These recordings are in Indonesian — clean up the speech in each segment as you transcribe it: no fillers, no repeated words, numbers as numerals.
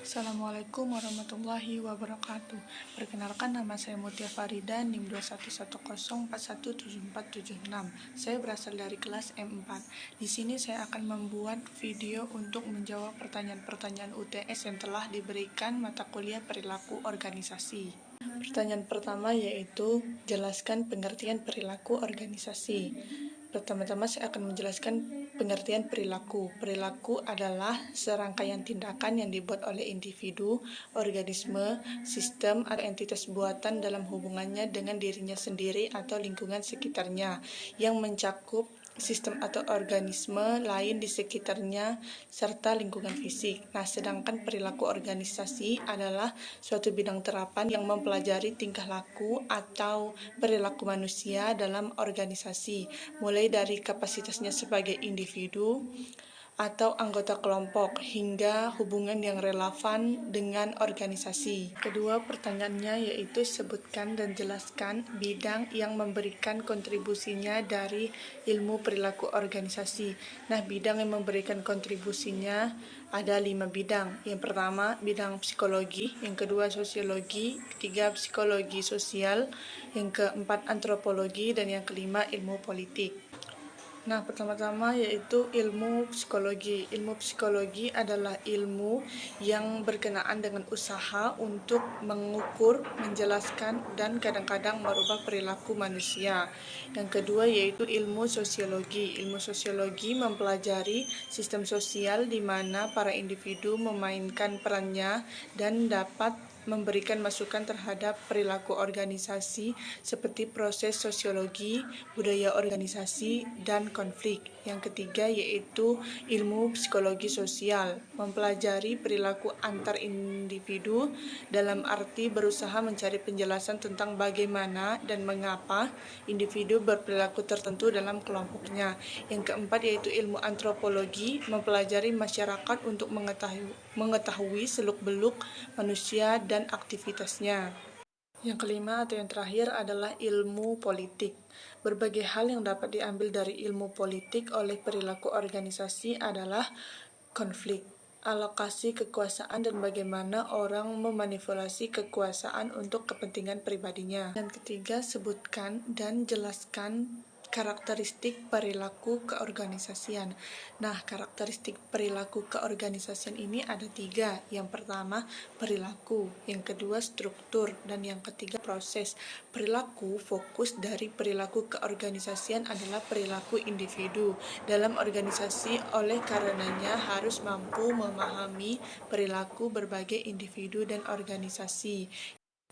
Assalamualaikum warahmatullahi wabarakatuh. Perkenalkan, nama saya Mutia Farida, NIM 2110417476. Saya berasal dari kelas M4. Di sini saya akan membuat video untuk menjawab pertanyaan-pertanyaan UTS yang telah diberikan mata kuliah perilaku organisasi. Pertanyaan pertama yaitu jelaskan pengertian perilaku organisasi. Pertama-tama saya akan menjelaskan pengertian perilaku. Perilaku adalah serangkaian tindakan yang dibuat oleh individu, organisme, sistem, atau entitas buatan dalam hubungannya dengan dirinya sendiri atau lingkungan sekitarnya, yang mencakup sistem atau organisme lain di sekitarnya, serta lingkungan fisik. Nah, sedangkan perilaku organisasi adalah suatu bidang terapan yang mempelajari tingkah laku atau perilaku manusia dalam organisasi, mulai dari kapasitasnya sebagai individu atau anggota kelompok hingga hubungan yang relevan dengan organisasi. Kedua pertanyaannya yaitu sebutkan dan jelaskan bidang yang memberikan kontribusinya dari ilmu perilaku organisasi. Nah, bidang yang memberikan kontribusinya ada 5 bidang. Yang pertama bidang psikologi, yang kedua sosiologi, ketiga psikologi sosial, yang keempat antropologi, dan yang kelima ilmu politik. Nah, pertama-tama yaitu ilmu psikologi. Ilmu psikologi adalah ilmu yang berkenaan dengan usaha untuk mengukur, menjelaskan, dan kadang-kadang merubah perilaku manusia. Yang kedua yaitu ilmu sosiologi. Ilmu sosiologi mempelajari sistem sosial di mana para individu memainkan perannya dan dapat memberikan masukan terhadap perilaku organisasi seperti proses sosiologi, budaya organisasi, dan konflik. Yang ketiga yaitu ilmu psikologi sosial, mempelajari perilaku antar individu dalam arti berusaha mencari penjelasan tentang bagaimana dan mengapa individu berperilaku tertentu dalam kelompoknya. Yang keempat yaitu ilmu antropologi, mempelajari masyarakat untuk mengetahui seluk-beluk manusia dan aktivitasnya. Yang kelima atau yang terakhir adalah ilmu politik. Berbagai hal yang dapat diambil dari ilmu politik oleh perilaku organisasi adalah konflik, alokasi kekuasaan, dan bagaimana orang memanipulasi kekuasaan untuk kepentingan pribadinya. Dan ketiga, sebutkan dan jelaskan karakteristik perilaku keorganisasian. Nah, karakteristik perilaku keorganisasian ini ada 3. Yang pertama, perilaku. Yang kedua, struktur. Dan yang ketiga, proses. Perilaku, fokus dari perilaku keorganisasian adalah perilaku individu dalam organisasi, oleh karenanya harus mampu memahami perilaku berbagai individu dan organisasi.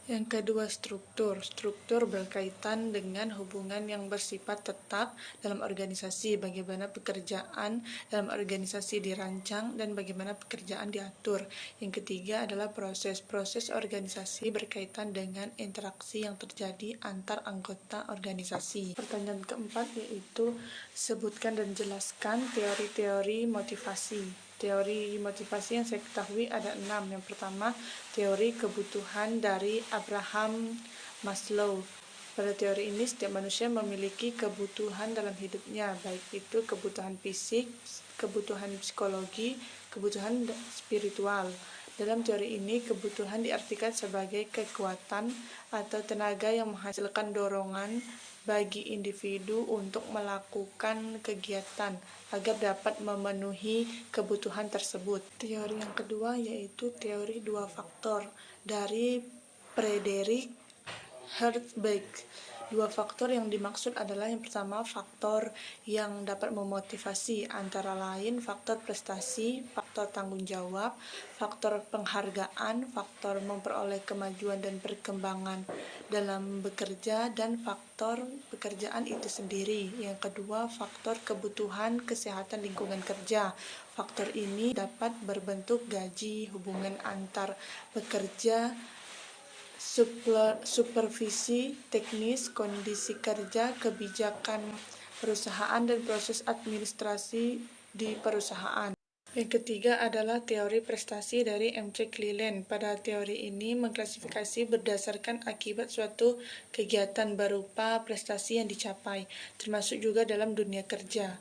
Yang kedua, struktur. Struktur berkaitan dengan hubungan yang bersifat tetap dalam organisasi, bagaimana pekerjaan dalam organisasi dirancang dan bagaimana pekerjaan diatur. Yang ketiga adalah proses. Proses organisasi berkaitan dengan interaksi yang terjadi antar anggota organisasi. Pertanyaan keempat yaitu sebutkan dan jelaskan teori-teori motivasi. Teori motivasi yang saya ketahui ada 6. Yang pertama, teori kebutuhan dari Abraham Maslow. Pada teori ini, setiap manusia memiliki kebutuhan dalam hidupnya, baik itu kebutuhan fisik, kebutuhan psikologi, kebutuhan spiritual. Dalam teori ini, kebutuhan diartikan sebagai kekuatan atau tenaga yang menghasilkan dorongan bagi individu untuk melakukan kegiatan agar dapat memenuhi kebutuhan tersebut. Teori yang kedua yaitu teori 2 faktor dari Frederick Herzberg. 2 faktor yang dimaksud adalah yang pertama, faktor yang dapat memotivasi, antara lain faktor prestasi, faktor tanggung jawab, faktor penghargaan, faktor memperoleh kemajuan dan perkembangan dalam bekerja, dan faktor pekerjaan itu sendiri. Yang kedua, faktor kebutuhan kesehatan lingkungan kerja. Faktor ini dapat berbentuk gaji, hubungan antar pekerja, supervisi teknis, kondisi kerja, kebijakan perusahaan, dan proses administrasi di perusahaan. Yang ketiga adalah teori prestasi dari M.C. Cleland. Pada teori ini mengklasifikasi berdasarkan akibat suatu kegiatan berupa prestasi yang dicapai, termasuk juga dalam dunia kerja.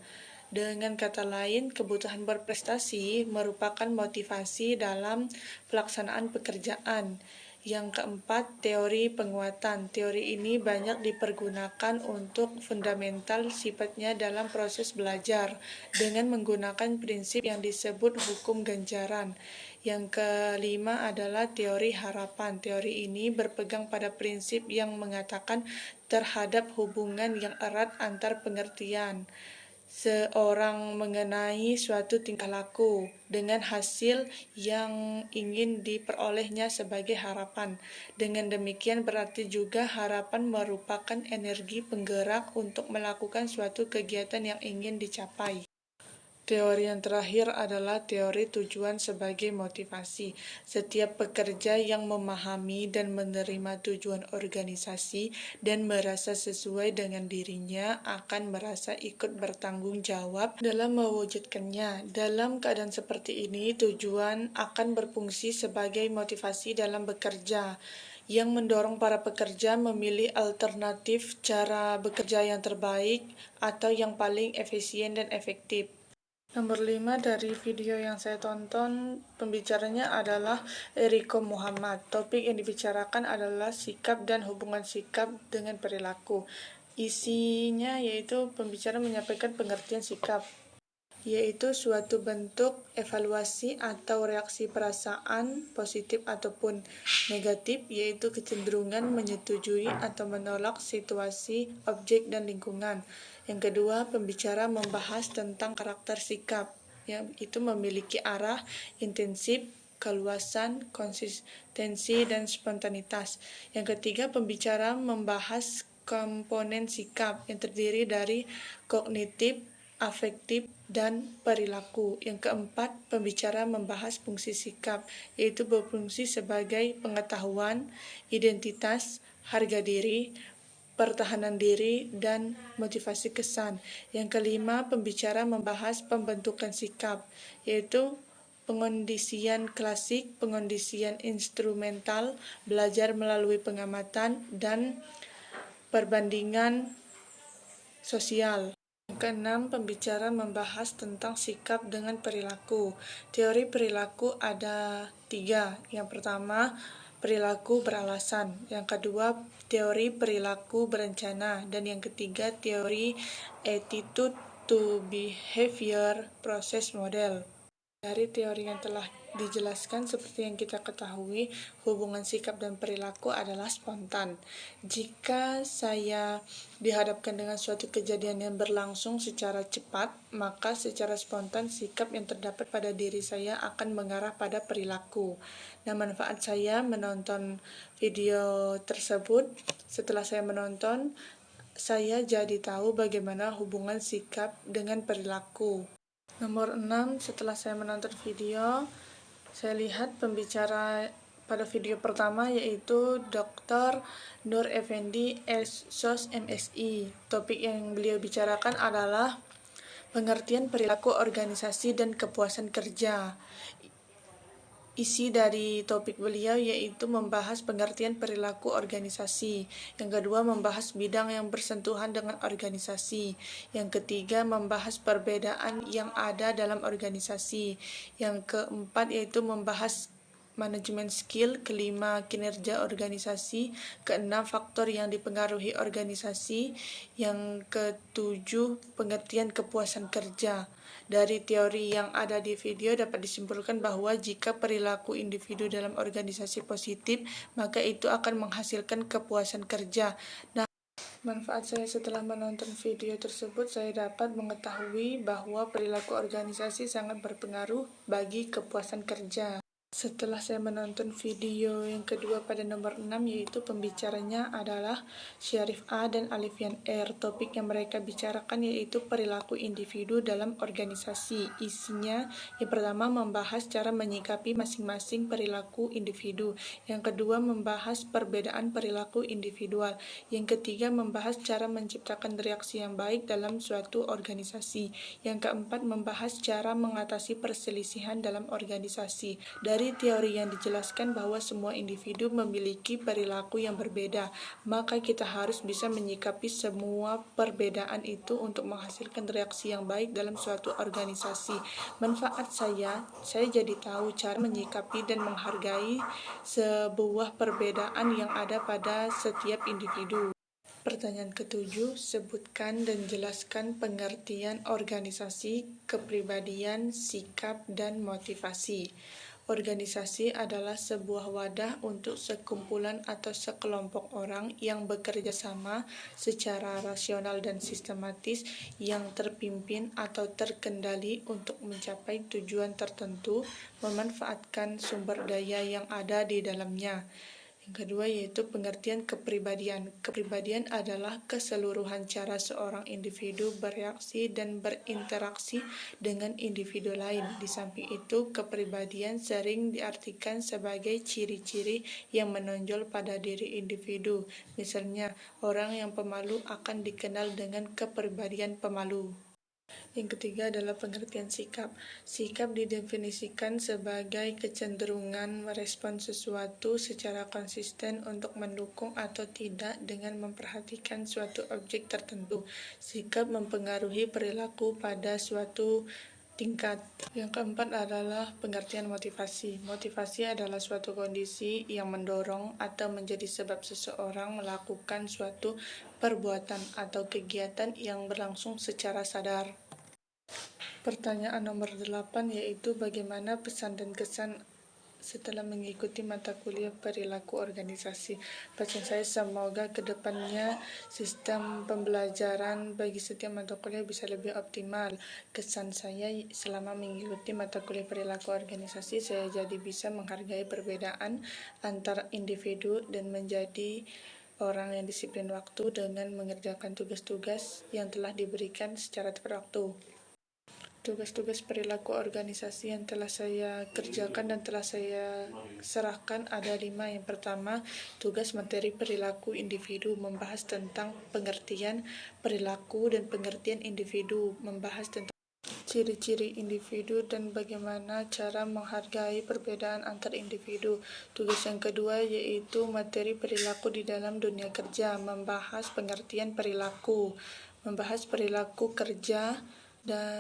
Dengan kata lain, kebutuhan berprestasi merupakan motivasi dalam pelaksanaan pekerjaan. Yang keempat, teori penguatan. Teori ini banyak dipergunakan untuk fundamental sifatnya dalam proses belajar dengan menggunakan prinsip yang disebut hukum ganjaran. Yang kelima adalah teori harapan. Teori ini berpegang pada prinsip yang mengatakan terhadap hubungan yang erat antar pengertian seorang mengenai suatu tingkah laku dengan hasil yang ingin diperolehnya sebagai harapan. Dengan demikian berarti juga harapan merupakan energi penggerak untuk melakukan suatu kegiatan yang ingin dicapai. Teori yang terakhir adalah teori tujuan sebagai motivasi. Setiap pekerja yang memahami dan menerima tujuan organisasi dan merasa sesuai dengan dirinya akan merasa ikut bertanggung jawab dalam mewujudkannya. Dalam keadaan seperti ini, tujuan akan berfungsi sebagai motivasi dalam bekerja yang mendorong para pekerja memilih alternatif cara bekerja yang terbaik atau yang paling efisien dan efektif. Nomor 5 dari video yang saya tonton, pembicaranya adalah Eriko Muhammad. Topik yang dibicarakan adalah sikap dan hubungan sikap dengan perilaku. Isinya yaitu pembicara menyampaikan pengertian sikap, yaitu suatu bentuk evaluasi atau reaksi perasaan positif ataupun negatif, yaitu kecenderungan menyetujui atau menolak situasi, objek, dan lingkungan. Yang kedua, pembicara membahas tentang karakter sikap, yang itu memiliki arah, intensif, keluasan, konsistensi, dan spontanitas. Yang ketiga, pembicara membahas komponen sikap yang terdiri dari kognitif, afektif, dan perilaku. Yang keempat, pembicara membahas fungsi sikap, yaitu berfungsi sebagai pengetahuan, identitas, harga diri, pertahanan diri, dan motivasi kesan. Yang kelima, pembicara membahas pembentukan sikap, yaitu pengondisian klasik, pengondisian instrumental, belajar melalui pengamatan, dan perbandingan sosial. Yang keenam, pembicara membahas tentang sikap dengan perilaku. Teori perilaku ada 3. Yang pertama, perilaku beralasan. Yang kedua, teori perilaku berencana. Dan yang ketiga, teori attitude to behavior process model. Dari teori yang telah dijelaskan, seperti yang kita ketahui, hubungan sikap dan perilaku adalah spontan. Jika saya dihadapkan dengan suatu kejadian yang berlangsung secara cepat, maka secara spontan sikap yang terdapat pada diri saya akan mengarah pada perilaku. Nah, manfaat saya menonton video tersebut, setelah saya menonton, saya jadi tahu bagaimana hubungan sikap dengan perilaku. Nomor 6, setelah saya menonton video, saya lihat pembicara pada video pertama yaitu Dr. Nur Effendi SOS MSI. Topik yang beliau bicarakan adalah pengertian perilaku organisasi dan kepuasan kerja. Isi dari topik beliau yaitu membahas pengertian perilaku organisasi. Yang kedua, membahas bidang yang bersentuhan dengan organisasi. Yang ketiga, membahas perbedaan yang ada dalam organisasi. Yang keempat yaitu membahas manajemen skill. Kelima, kinerja organisasi. Keenam, faktor yang dipengaruhi organisasi. Yang ketujuh, pengertian kepuasan kerja. Dari teori yang ada di video dapat disimpulkan bahwa jika perilaku individu dalam organisasi positif, maka itu akan menghasilkan kepuasan kerja. Nah, manfaat saya setelah menonton video tersebut, saya dapat mengetahui bahwa perilaku organisasi sangat berpengaruh bagi kepuasan kerja. Setelah saya menonton video yang kedua pada nomor 6, yaitu pembicaranya adalah Syarif A dan Alifian R. Topik yang mereka bicarakan yaitu perilaku individu dalam organisasi. Isinya yang pertama membahas cara menyikapi masing-masing perilaku individu. Yang kedua membahas perbedaan perilaku individual. Yang ketiga membahas cara menciptakan reaksi yang baik dalam suatu organisasi. Yang keempat membahas cara mengatasi perselisihan dalam organisasi. Dari Dari teori yang dijelaskan bahwa semua individu memiliki perilaku yang berbeda, maka kita harus bisa menyikapi semua perbedaan itu untuk menghasilkan reaksi yang baik dalam suatu organisasi. Manfaat saya jadi tahu cara menyikapi dan menghargai sebuah perbedaan yang ada pada setiap individu. Pertanyaan ketujuh, sebutkan dan jelaskan pengertian organisasi, kepribadian, sikap, dan motivasi. Organisasi adalah sebuah wadah untuk sekumpulan atau sekelompok orang yang bekerja sama secara rasional dan sistematis yang terpimpin atau terkendali untuk mencapai tujuan tertentu, memanfaatkan sumber daya yang ada di dalamnya. Yang kedua yaitu pengertian kepribadian. Kepribadian adalah keseluruhan cara seorang individu bereaksi dan berinteraksi dengan individu lain. Di samping itu, kepribadian sering diartikan sebagai ciri-ciri yang menonjol pada diri individu. Misalnya, orang yang pemalu akan dikenal dengan kepribadian pemalu. Yang ketiga adalah pengertian sikap. Sikap didefinisikan sebagai kecenderungan merespon sesuatu secara konsisten untuk mendukung atau tidak dengan memperhatikan suatu objek tertentu. Sikap mempengaruhi perilaku pada suatu tingkat. Yang keempat adalah pengertian motivasi. Motivasi adalah suatu kondisi yang mendorong atau menjadi sebab seseorang melakukan suatu perbuatan atau kegiatan yang berlangsung secara sadar. Pertanyaan nomor 8 yaitu bagaimana pesan dan kesan setelah mengikuti mata kuliah perilaku organisasi. Pesan saya semoga kedepannya sistem pembelajaran bagi setiap mata kuliah bisa lebih optimal. Kesan saya selama mengikuti mata kuliah perilaku organisasi, saya jadi bisa menghargai perbedaan antar individu dan menjadi orang yang disiplin waktu dengan mengerjakan tugas-tugas yang telah diberikan secara tepat waktu. Tugas-tugas perilaku organisasi yang telah saya kerjakan dan telah saya serahkan ada 5. Yang pertama, tugas materi perilaku individu, membahas tentang pengertian perilaku dan pengertian individu, membahas tentang ciri-ciri individu dan bagaimana cara menghargai perbedaan antar individu. Tugas yang kedua yaitu materi perilaku di dalam dunia kerja, membahas pengertian perilaku, membahas perilaku kerja dan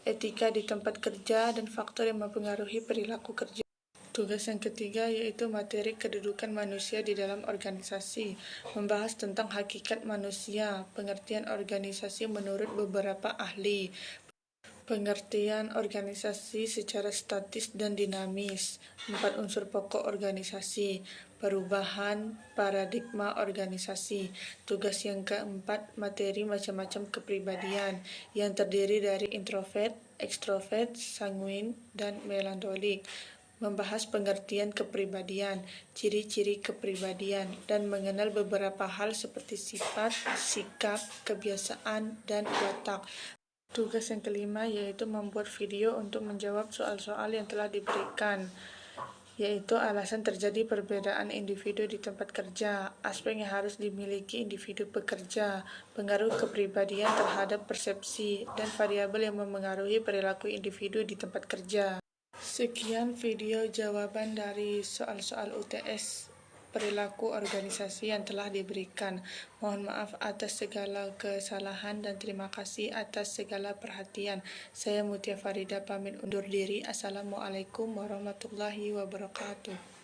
etika di tempat kerja dan faktor yang mempengaruhi perilaku kerja. Tugas yang ketiga yaitu materi kedudukan manusia di dalam organisasi, membahas tentang hakikat manusia, pengertian organisasi menurut beberapa ahli, pengertian organisasi secara statis dan dinamis, 4 unsur pokok organisasi, perubahan paradigma organisasi. Tugas yang keempat, materi macam-macam kepribadian yang terdiri dari introvert, ekstrovert, sanguin, dan melankolik. Membahas pengertian kepribadian, ciri-ciri kepribadian, dan mengenal beberapa hal seperti sifat, sikap, kebiasaan, dan watak. Tugas yang kelima yaitu membuat video untuk menjawab soal-soal yang telah diberikan, yaitu alasan terjadi perbedaan individu di tempat kerja, aspek yang harus dimiliki individu pekerja, pengaruh kepribadian terhadap persepsi, dan variabel yang memengaruhi perilaku individu di tempat kerja. Sekian video jawaban dari soal-soal UTS perilaku organisasi yang telah diberikan. Mohon maaf atas segala kesalahan dan terima kasih atas segala perhatian. Saya Mutia Farida pamit undur diri. Assalamualaikum warahmatullahi wabarakatuh.